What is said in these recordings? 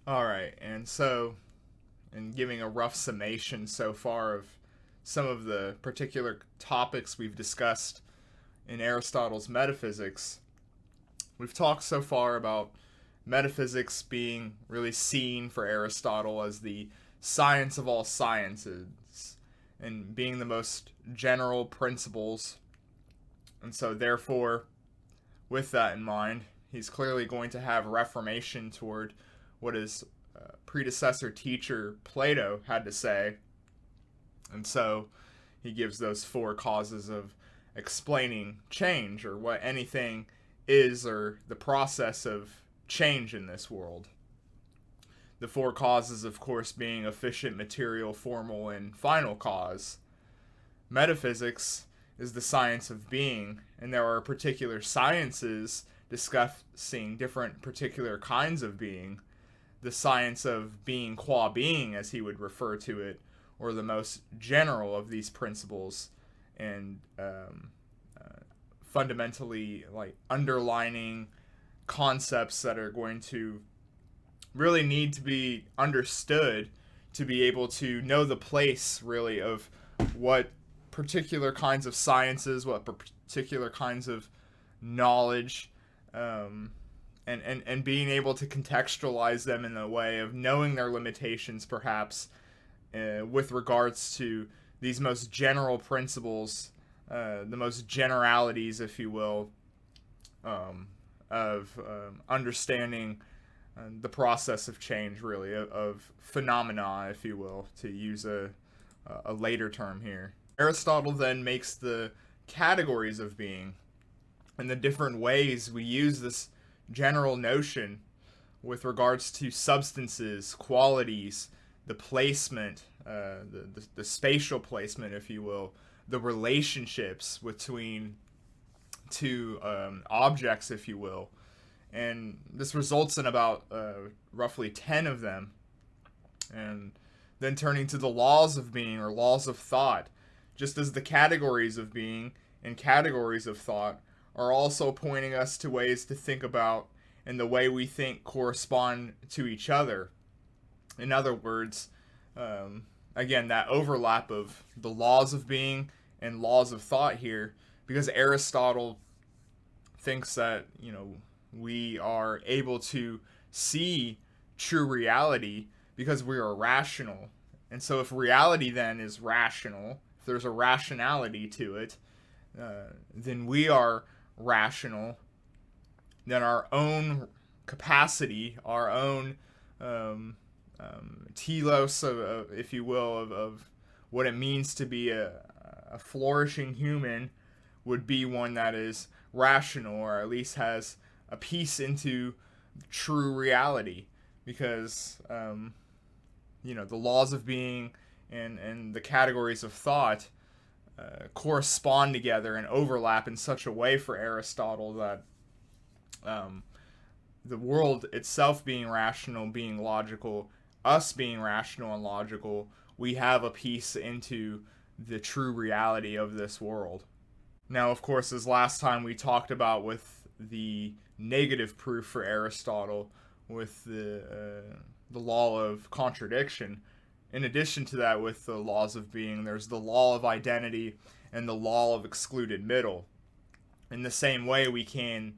All right, and so, in giving a rough summation so far of some of the particular topics we've discussed in Aristotle's Metaphysics, we've talked so far about metaphysics being really seen for Aristotle as the science of all sciences and being the most general principles. And so, therefore, with that in mind, he's clearly going to have reformation toward what his predecessor teacher Plato had to say. And so he gives those four causes of explaining change, or what anything is, or the process of change in this world. The four causes, of course, being efficient, material, formal, and final cause. Metaphysics is the science of being, and there are particular sciences discussing different particular kinds of being. The science of being qua being, as he would refer to it, or the most general of these principles, and fundamentally like underlining concepts that are going to really need to be understood to be able to know the place really of what particular kinds of sciences, what particular kinds of knowledge, and being able to contextualize them in a way of knowing their limitations, perhaps, with regards to these most general principles, the most generalities, if you will, of understanding the process of change, really, of phenomena, if you will, to use a later term here. Aristotle then makes the categories of being and the different ways we use this general notion with regards to substances, qualities, the placement, the spatial placement, if you will, the relationships between two objects, if you will. And this results in about roughly 10 of them. And then turning to the laws of being, or laws of thought, just as the categories of being and categories of thought are also pointing us to ways to think about, and the way we think correspond to each other. In other words, again, that overlap of the laws of being and laws of thought here, because Aristotle thinks that, we are able to see true reality because we are rational. And so if reality then is rational, if there's a rationality to it, then we are rational. Then our own capacity, our own telos, if you will, of what it means to be a flourishing human would be one that is rational, or at least has a piece into true reality. Because, the laws of being and the categories of thought correspond together and overlap in such a way for Aristotle that the world itself being rational, being logical, us being rational and logical, we have a piece into the true reality of this world. Now, of course, as last time we talked about with the negative proof for Aristotle, with the law of contradiction, in addition to that, with the laws of being, there's the law of identity and the law of excluded middle. In the same way, we can't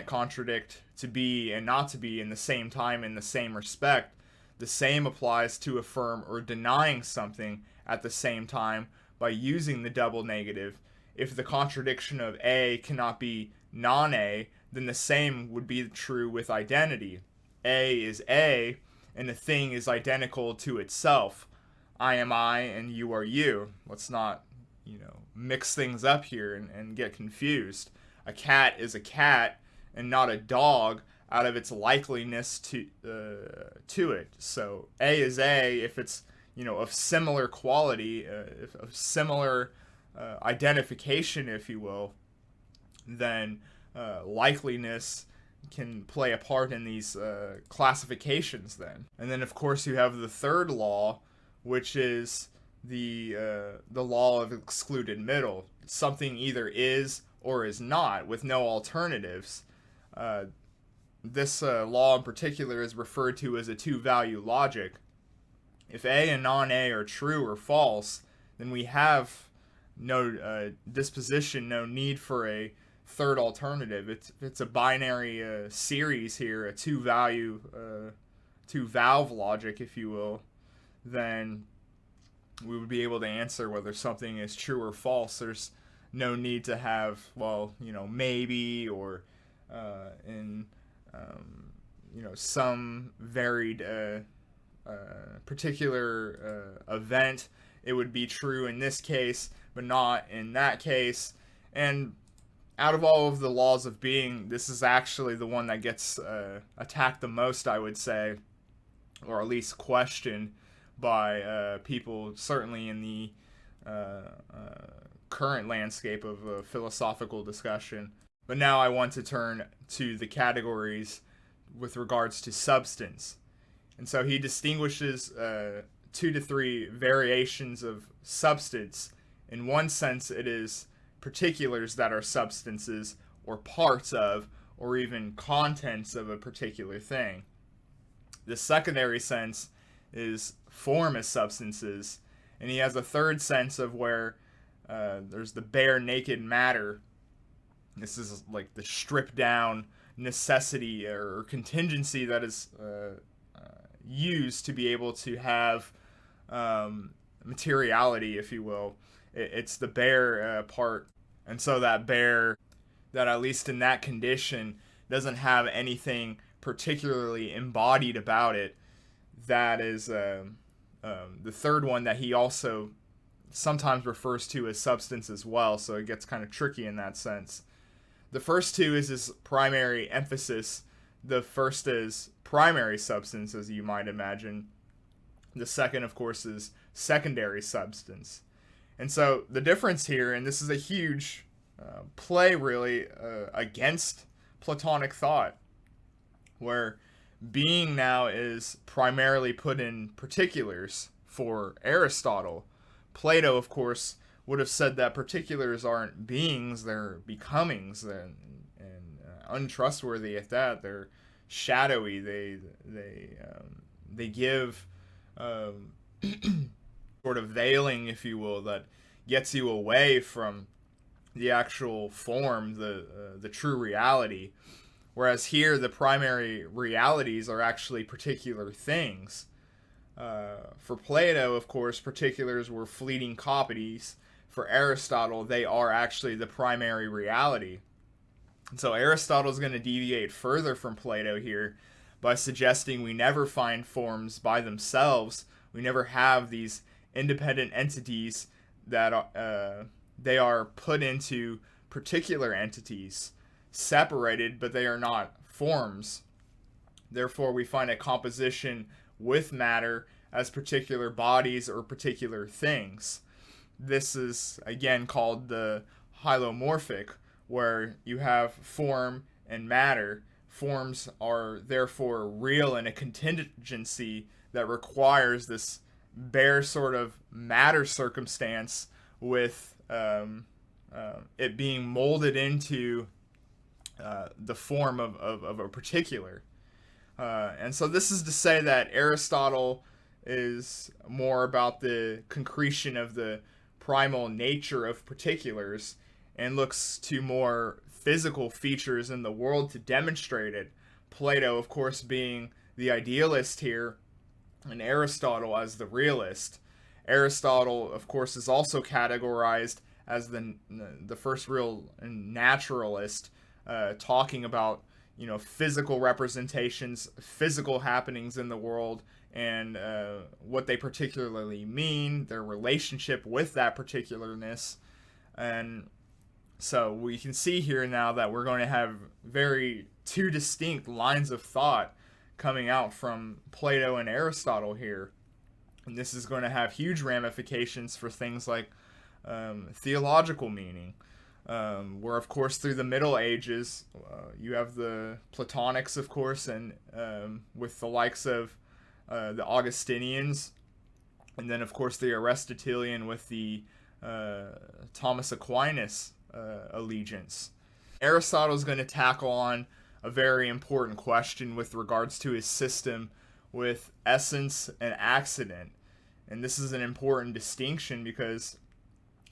contradict to be and not to be in the same time, in the same respect. The same applies to affirm or denying something at the same time by using the double negative. If the contradiction of A cannot be non-A, then the same would be true with identity. A is A, and the thing is identical to itself. I am I, and you are you. Let's not, mix things up here and get confused. A cat is a cat, and not a dog, out of its likeliness to it. So A is A if it's of similar quality, of similar identification, if you will. Then likeliness can play a part in these classifications then. And then, of course, you have the third law, which is the law of excluded middle. Something either is or is not, with no alternatives. this law in particular is referred to as a two-value logic. If A and non-A are true or false, then we have no disposition, no need for a third alternative. It's a binary series here, a two-valve logic, if you will. Then we would be able to answer whether something is true or false. There's no need to have, well, maybe, or in some varied particular event, it would be true in this case, but not in that case. And out of all of the laws of being, this is actually the one that gets attacked the most, I would say, or at least questioned by people, certainly in the current landscape of philosophical discussion. But now I want to turn to the categories with regards to substance. And so he distinguishes 2 to 3 variations of substance. In one sense, it is particulars that are substances, or parts of, or even contents of a particular thing. The secondary sense is form as substances, and he has a third sense of where there's the bare naked matter. This is like the stripped down necessity or contingency that is used to be able to have materiality, if you will. It's the bare part. And so that bare, that at least in that condition, doesn't have anything particularly embodied about it. That is the third one that he also sometimes refers to as substance as well, so it gets kind of tricky in that sense. The first two is his primary emphasis. The first is primary substance, as you might imagine. The second, of course, is secondary substance. And so the difference here, and this is a huge play really against Platonic thought, where being now is primarily put in particulars for Aristotle. Plato, of course, would have said that particulars aren't beings, they're becomings, and untrustworthy at that. They're shadowy. They give sort of veiling, if you will, that gets you away from the actual form, the true reality. Whereas here, the primary realities are actually particular things. For Plato, of course, particulars were fleeting copies. For Aristotle, they are actually the primary reality. And so Aristotle is going to deviate further from Plato here by suggesting we never find forms by themselves. We never have these independent entities that they are put into particular entities, separated, but they are not forms. Therefore, we find a composition with matter as particular bodies or particular things. This is, again, called the hylomorphic, where you have form and matter. Forms are therefore real in a contingency that requires this bare sort of matter circumstance with it being molded into the form of a particular. And so this is to say that Aristotle is more about the concretion of the primal nature of particulars and looks to more physical features in the world to demonstrate it. Plato, of course, being the idealist here, and Aristotle as the realist. Aristotle, of course, is also categorized as the first real naturalist, talking about physical representations, physical happenings in the world, and what they particularly mean, their relationship with that particularness. And so we can see here now that we're going to have two distinct lines of thought coming out from Plato and Aristotle here. And this is going to have huge ramifications for things like theological meaning. Where, of course, through the Middle Ages, you have the Platonics, of course, and with the likes of the Augustinians, and then, of course, the Aristotelian with the Thomas Aquinas allegiance. Aristotle is going to tackle on a very important question with regards to his system with essence and accident. And this is an important distinction because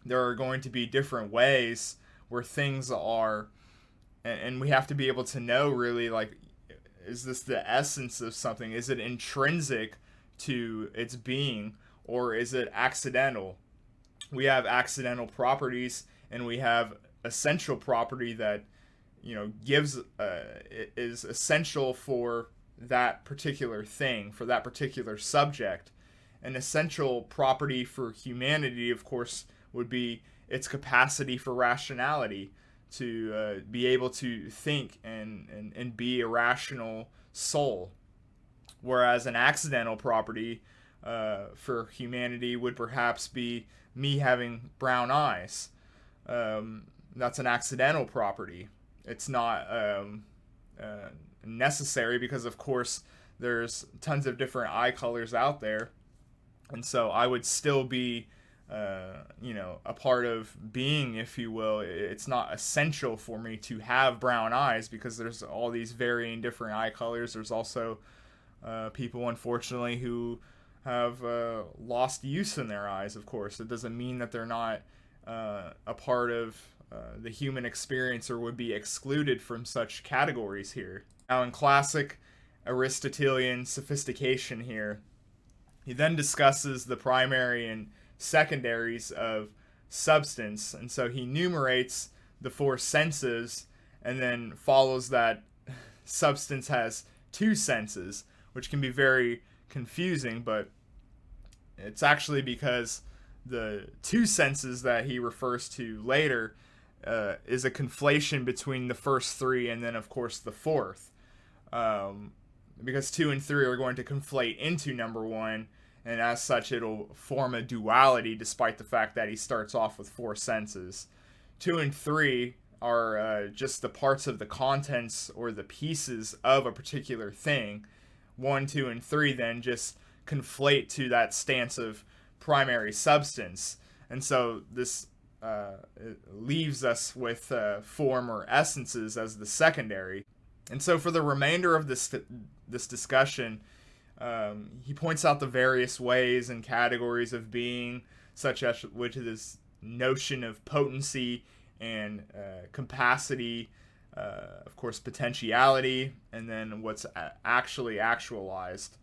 there are going to be different ways where things are, and we have to be able to know really, like, is this the essence of something? Is it intrinsic to its being, or is it accidental? We have accidental properties, and we have essential property that, gives is essential for that particular thing, for that particular subject. An essential property for humanity, of course, would be its capacity for rationality, to be able to think and be a rational soul. Whereas an accidental property for humanity would perhaps be me having brown eyes. That's an accidental property. It's not necessary because, of course, there's tons of different eye colors out there. And so I would still be, a part of being, if you will. It's not essential for me to have brown eyes because there's all these varying different eye colors. There's also people, unfortunately, who have lost use in their eyes, of course. It doesn't mean that they're not a part of the human experience or would be excluded from such categories here. Now, in classic Aristotelian sophistication here, he then discusses the primary and secondaries of substance, and so he enumerates the four senses and then follows that substance has two senses, which can be very confusing, but it's actually because the two senses that he refers to later is a conflation between the first three and then, of course, the fourth. Because 2 and 3 are going to conflate into number 1, and as such it'll form a duality despite the fact that he starts off with 4 senses. 2 and 3 are just the parts of the contents or the pieces of a particular thing. 1, 2, and 3 then just conflate to that stance of primary substance. And so this it leaves us with form or essences as the secondary. And so for the remainder of this discussion, he points out the various ways and categories of being, such as which is this notion of potency and capacity, of course potentiality, and then what's actually actualized,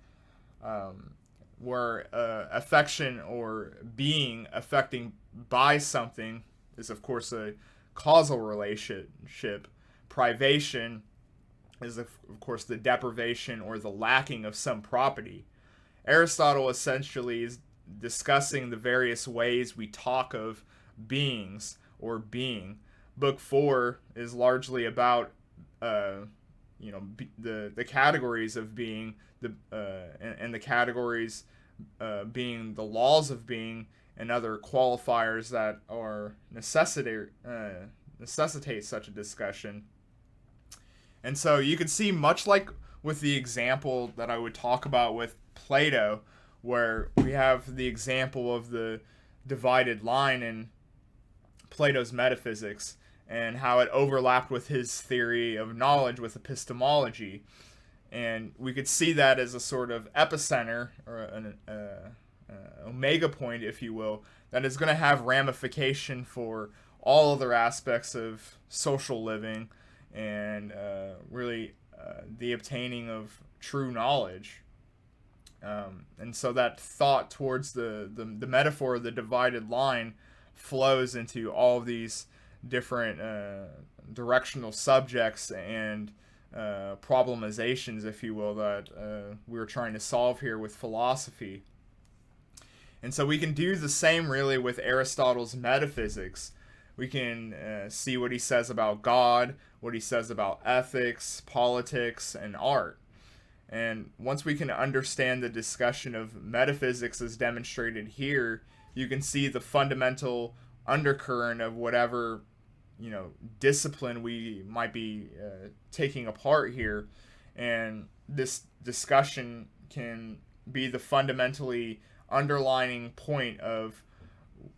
where affection or being affecting by something is of course a causal relationship. Privation is of course the deprivation or the lacking of some property. Aristotle essentially is discussing the various ways we talk of beings or being. Book 4 is largely about the categories of being, and the categories being the laws of being and other qualifiers that are necessitate such a discussion. And so you can see, much like with the example that I would talk about with Plato, where we have the example of the divided line in Plato's Metaphysics and how it overlapped with his theory of knowledge with epistemology. And we could see that as a sort of epicenter, or an omega point, if you will, that is going to have ramification for all other aspects of social living and really the obtaining of true knowledge. And so that thought towards the metaphor of the divided line flows into all of these different directional subjects and problemizations, if you will, that we're trying to solve here with philosophy. And so we can do the same really with Aristotle's Metaphysics. We can see what he says about God, what he says about ethics, politics, and art. And once we can understand the discussion of metaphysics as demonstrated here, you can see the fundamental undercurrent of whatever discipline we might be taking apart here. And this discussion can be the fundamentally underlining point of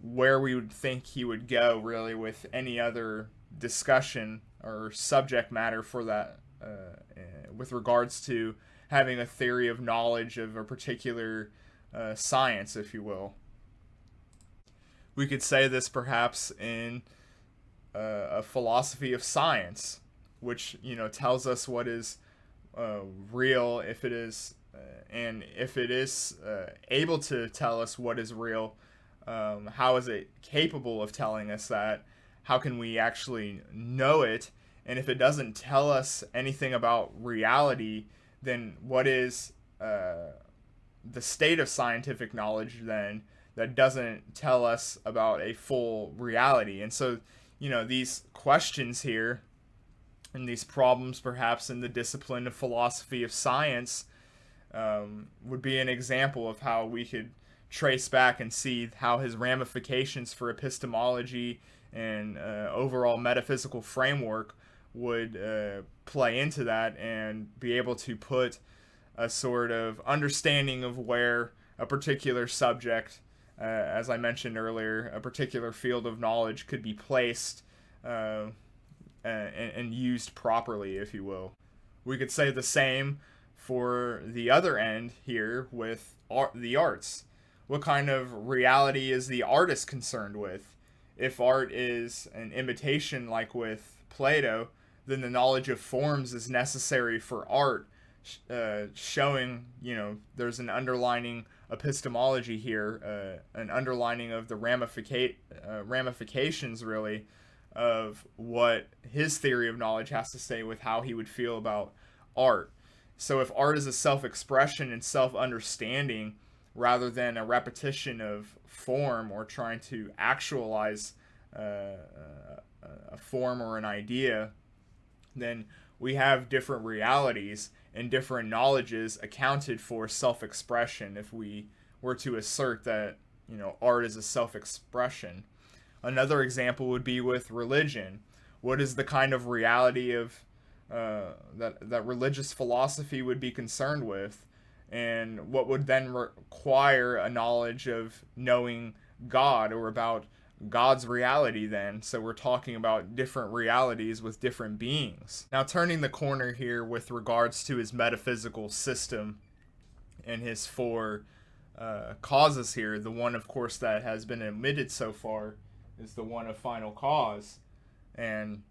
where we would think he would go really with any other discussion or subject matter for that with regards to having a theory of knowledge of a particular science, if you will. We could say this perhaps in a philosophy of science, which tells us what is real, if it is, and if it is able to tell us what is real, how is it capable of telling us that? How can we actually know it? And if it doesn't tell us anything about reality, then what is the state of scientific knowledge then that doesn't tell us about a full reality? And so, these questions here and these problems perhaps in the discipline of philosophy of science would be an example of how we could trace back and see how his ramifications for epistemology and overall metaphysical framework would play into that, and be able to put a sort of understanding of where a particular subject, as I mentioned earlier, a particular field of knowledge could be placed and used properly, if you will. We could say the same for the other end here with the arts. What kind of reality is the artist concerned with? If art is an imitation, like with Plato, then the knowledge of forms is necessary for art, showing, there's an underlining epistemology here, an underlining of the ramifications, really, of what his theory of knowledge has to say with how he would feel about art. So if art is a self-expression and self-understanding rather than a repetition of form or trying to actualize a form or an idea, then we have different realities and different knowledges accounted for self-expression if we were to assert that, art is a self-expression. Another example would be with religion. What is the kind of reality of that religious philosophy would be concerned with, and what would then require a knowledge of knowing God or about God's reality then? So we're talking about different realities with different beings. Now, turning the corner here with regards to his metaphysical system and his four causes here, the one, of course, that has been omitted so far is the one of final cause. And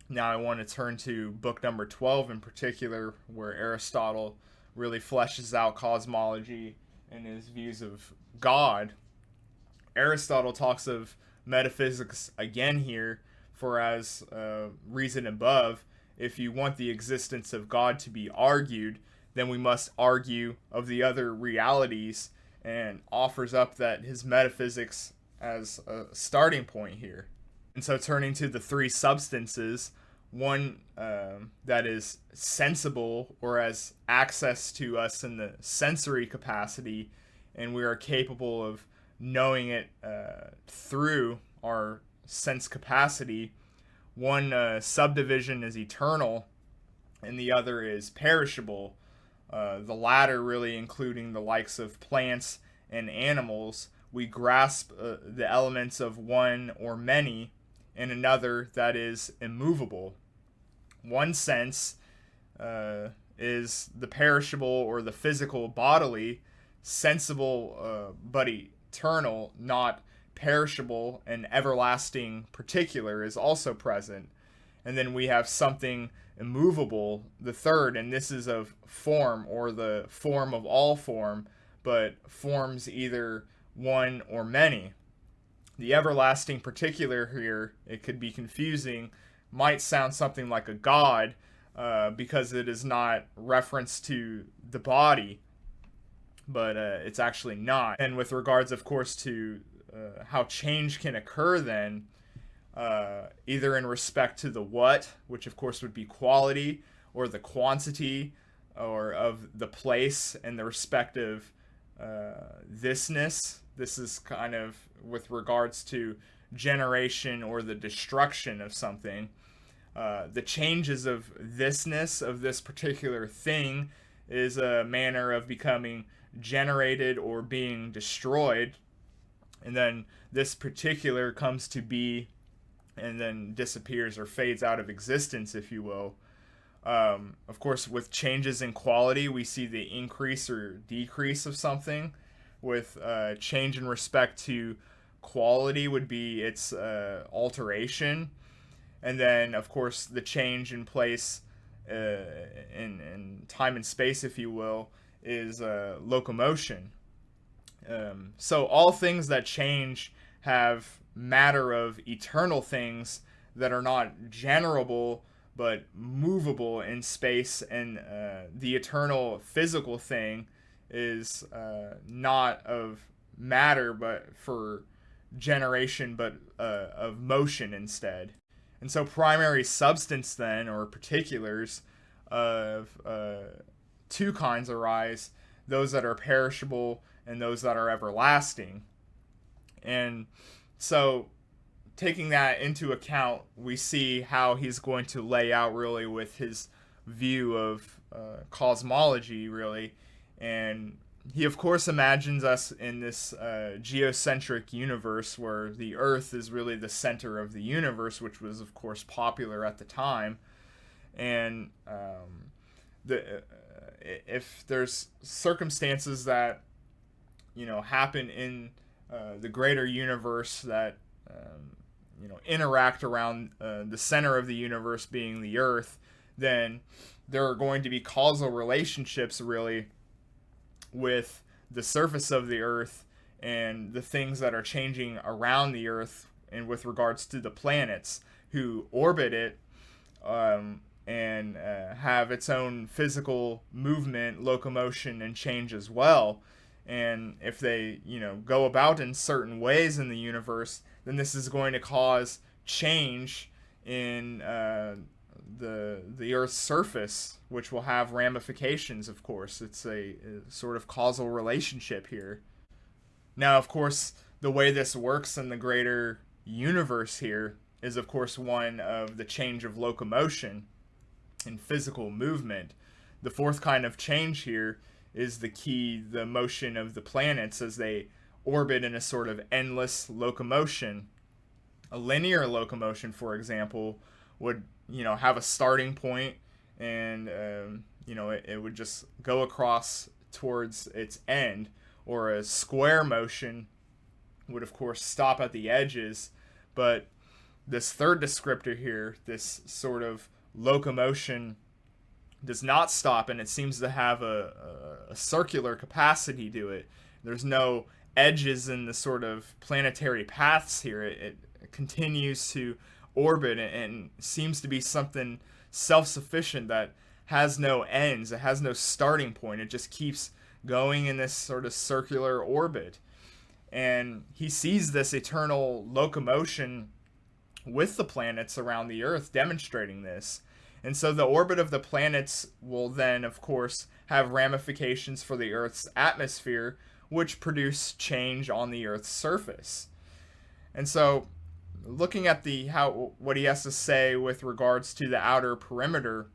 now I want to turn to book number 12 in particular, where Aristotle really fleshes out cosmology and his views of God. Aristotle talks of metaphysics again here, for as reasoned above, if you want the existence of God to be argued, then we must argue of the other realities, and offers up that his metaphysics as a starting point here. And so turning to the three substances, one that is sensible or has access to us in the sensory capacity, and we are capable of knowing it through our sense capacity. One subdivision is eternal and the other is perishable. The latter really including the likes of plants and animals. We grasp the elements of one or many, and another that is immovable. One sense is the perishable or the physical bodily, sensible but eternal, not perishable, and everlasting particular is also present. And then we have something immovable, the third, and this is of form, or the form of all form, but forms either one or many. The everlasting particular here, it could be confusing, might sound something like a god, because it is not reference to the body, but it's actually not. And with regards, of course, to how change can occur then, either in respect to the what, which of course would be quality, or the quantity, or of the place and the respective thisness. This is kind of with regards to generation or the destruction of something. The changes of thisness of this particular thing is a manner of becoming generated or being destroyed, and then this particular comes to be and then disappears or fades out of existence, if you will. Of course, with changes in quality, we see the increase or decrease of something. With change in respect to quality would be its alteration. And then, of course, the change in place in time and space, if you will, is locomotion. So all things that change have matter of eternal things that are not generable but movable in space, and the eternal physical thing is not of matter but for generation, but of motion instead. And so primary substance then, or particulars of two kinds arise: those that are perishable and those that are everlasting. And so taking that into account, we see how he's going to lay out really with his view of cosmology, really. And he, of course, imagines us in this geocentric universe where the Earth is really the center of the universe, which was, of course, popular at the time. And if there's circumstances that happen in the greater universe that interact around the center of the universe being the Earth, then there are going to be causal relationships really with the surface of the Earth and the things that are changing around the Earth, and with regards to the planets who orbit it, and have its own physical movement, locomotion, and change as well. And if they go about in certain ways in the universe, then this is going to cause change in the Earth's surface, which will have ramifications. Of course, it's a sort of causal relationship here. Now, of course, the way this works in the greater universe here is, of course, one of the change of locomotion and physical movement. The fourth kind of change here is the motion of the planets as they orbit in a sort of endless locomotion. A linear locomotion, for example, would have a starting point, and it would just go across towards its end. Or a square motion would, of course, stop at the edges. But this third descriptor here, this sort of locomotion, does not stop, and it seems to have a circular capacity to it. There's no edges in the sort of planetary paths here. It continues to orbit and seems to be something self-sufficient that has no ends. It has no starting point. It just keeps going in this sort of circular orbit. And he sees this eternal locomotion with the planets around the Earth demonstrating this. And so the orbit of the planets will then, of course, have ramifications for the Earth's atmosphere, which produce change on the Earth's surface. And so, looking at what he has to say with regards to the outer perimeter,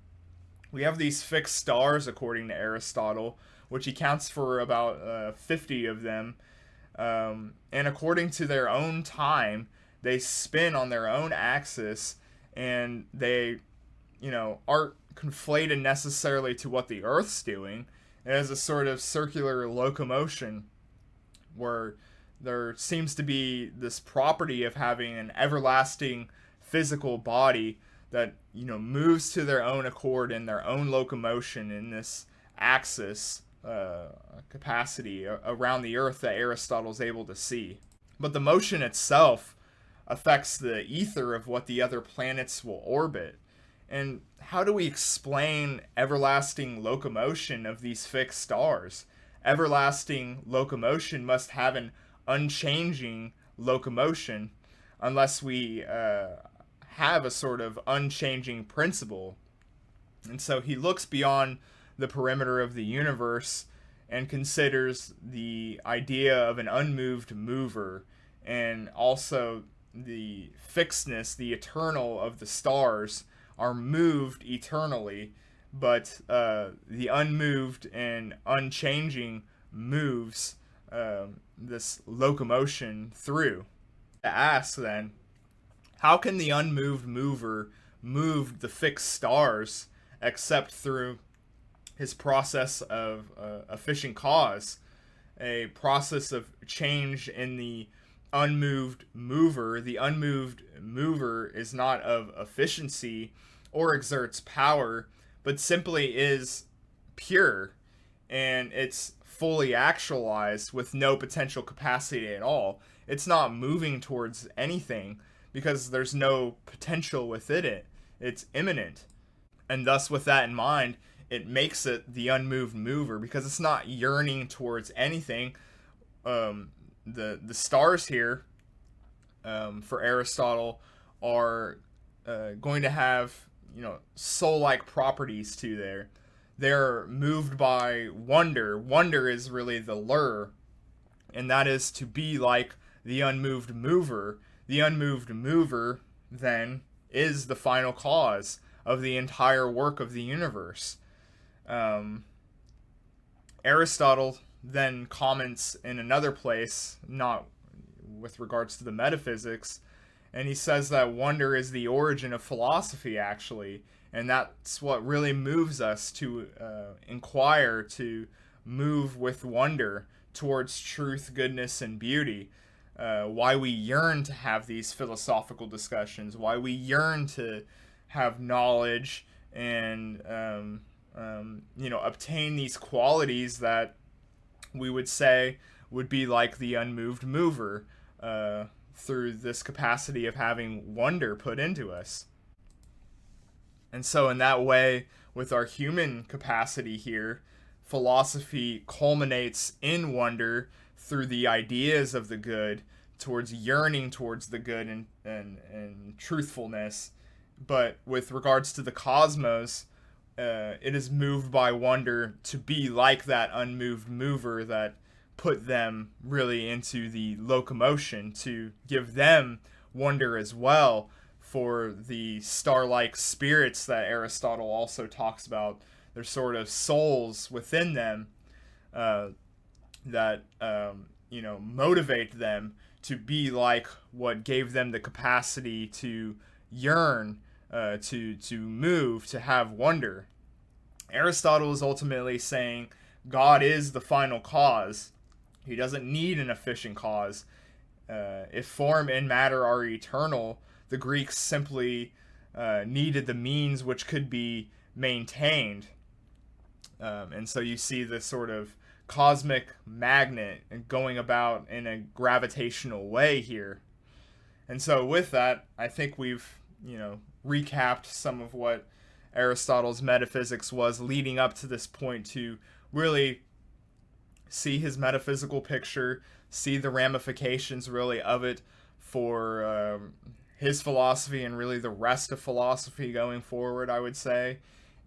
we have these fixed stars, according to Aristotle, which he counts for about 50 of them. And according to their own time, they spin on their own axis, and they aren't conflated necessarily to what the Earth's doing. It has a sort of circular locomotion where there seems to be this property of having an everlasting physical body that moves to their own accord in their own locomotion in this axis capacity around the Earth that Aristotle's able to see. But the motion itself affects the ether of what the other planets will orbit. And how do we explain everlasting locomotion of these fixed stars? Everlasting locomotion must have an unchanging locomotion unless we have a sort of unchanging principle. And so he looks beyond the perimeter of the universe and considers the idea of an unmoved mover, and also the fixedness, the eternal of the stars are moved eternally, but the unmoved and unchanging moves this locomotion through. To ask then, how can the unmoved mover move the fixed stars except through his process of efficient cause, a process of change in the unmoved mover. The unmoved mover is not of efficiency or exerts power, but simply is pure, and it's fully actualized with no potential capacity at all. It's not moving towards anything because there's no potential within it. It's immanent. And thus, with that in mind, it makes it the unmoved mover because it's not yearning towards anything. The stars here, for Aristotle, are going to have, soul-like properties to there. They're moved by wonder. Wonder is really the lure, and that is to be like the unmoved mover. The unmoved mover, then, is the final cause of the entire work of the universe. Aristotle then comments in another place, not with regards to the metaphysics, and he says that wonder is the origin of philosophy, actually, and that's what really moves us to inquire, to move with wonder towards truth, goodness, and beauty. Why we yearn to have these philosophical discussions, why we yearn to have knowledge and obtain these qualities that we would say would be like the unmoved mover, through this capacity of having wonder put into us. And so in that way, with our human capacity here, philosophy culminates in wonder through the ideas of the good, towards yearning towards the good and truthfulness. But with regards to the cosmos, it is moved by wonder to be like that unmoved mover that put them really into the locomotion, to give them wonder as well, for the star-like spirits that Aristotle also talks about. They're sort of souls within them that motivate them to be like what gave them the capacity to yearn, to move, to have wonder. Aristotle is ultimately saying God is the final cause. He doesn't need an efficient cause. If form and matter are eternal, the Greeks simply needed the means which could be maintained. And so you see this sort of cosmic magnet going about in a gravitational way here. And so with that, I think we've, recapped some of what Aristotle's metaphysics was leading up to this point, to really see his metaphysical picture, see the ramifications really of it for his philosophy and really the rest of philosophy going forward, I would say.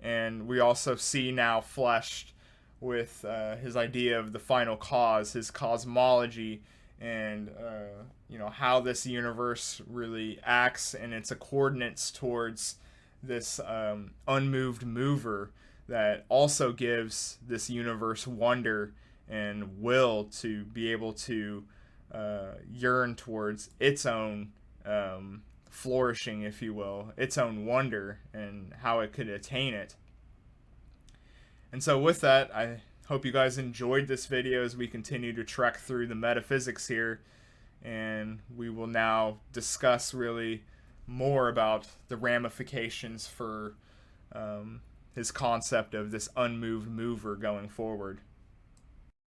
And we also see now fleshed with his idea of the final cause, his cosmology, and how this universe really acts and its coordinates towards this unmoved mover that also gives this universe wonder and will to be able to yearn towards its own flourishing, if you will, its own wonder, and how it could attain it. And so with that, I hope you guys enjoyed this video as we continue to trek through the metaphysics here, and we will now discuss really more about the ramifications for his concept of this unmoved mover going forward.